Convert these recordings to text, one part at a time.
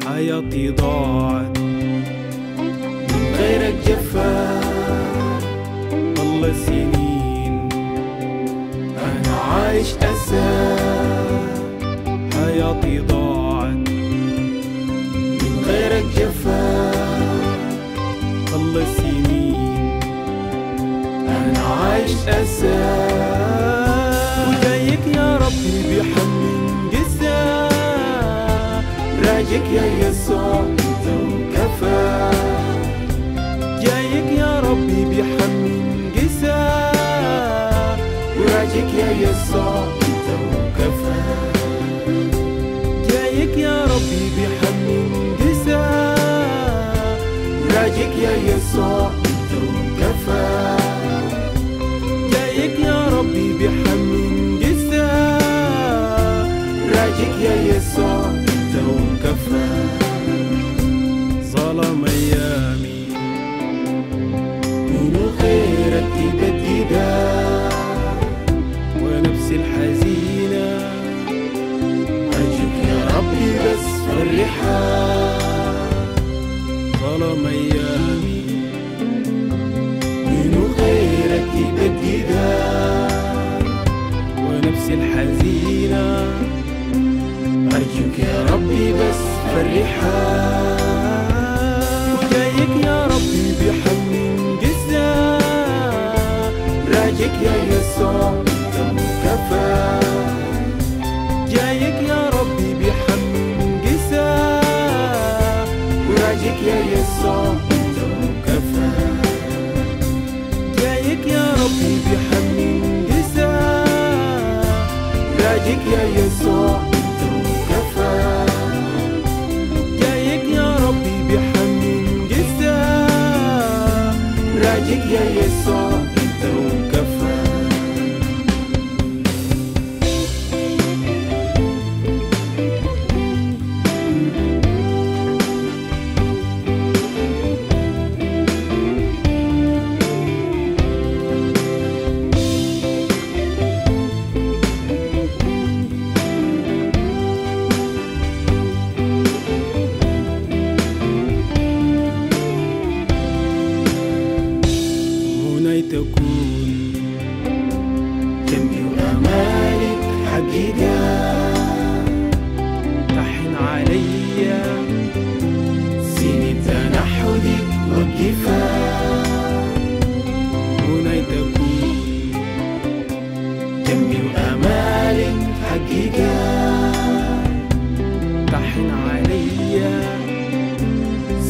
حياتي ضاعت من غيرك جفات. ضل سنين أنا عايش أسى. حياتي ضاعت من غيرك جفات. ضل سنين أنا عايش أسى. وجايك يا ربي بحمل قسى. راجك يا يسوع انت وكفى. جايك يا ربي بحمل قسى. وراجك يا يسوع انت وكفى. جايك يا ربي بحمل قسى. راجك يا يسوع انت وكفى. جايك يا ربي بحمل قسى. راجك يا يسوع انت وكفى. ظلم ايامي من غيرك تبددا. ونفسي الحزينة أرجوك يا ربي بس فرحها. ظلم ايامي من غيرك تبددا. ونفسي الحزينة أرجوك يا ربي بس فرحها. وجايك يا ربي بحمل قسى. راجك يا يسوع انت وكفى. جايك يا ربي بحمل قسى. وراجك يا يسوع انت وكفى. جايك يا ربي بحمل قسى. راجك يا يسوع انت وكفى. جايك يا ربي بحمل قسى. راجك يا يسوع انت وكفى. تكون جنبي وأمالك حقيقة. تحن عليا سنين تنحدك وقفا. هنا تكون جنبي وأمالك حقيقة. تحن عليا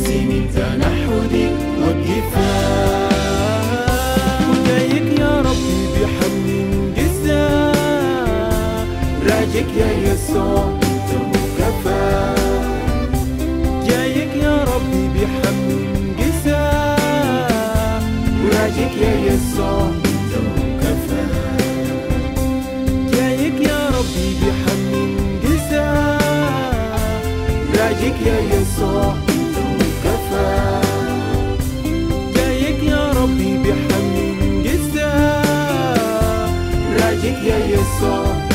سنين تنحدك وقفا. راجك يا يسوع انت وكفى. جايك يا ربي بحمل قسى. وراجك يا يسوع انت وكفى. جايك يا ربي بحمل قسى. راجك يا يسوع انت وكفى. جايك يا ربي بحمل قسى. راجك يا يسوع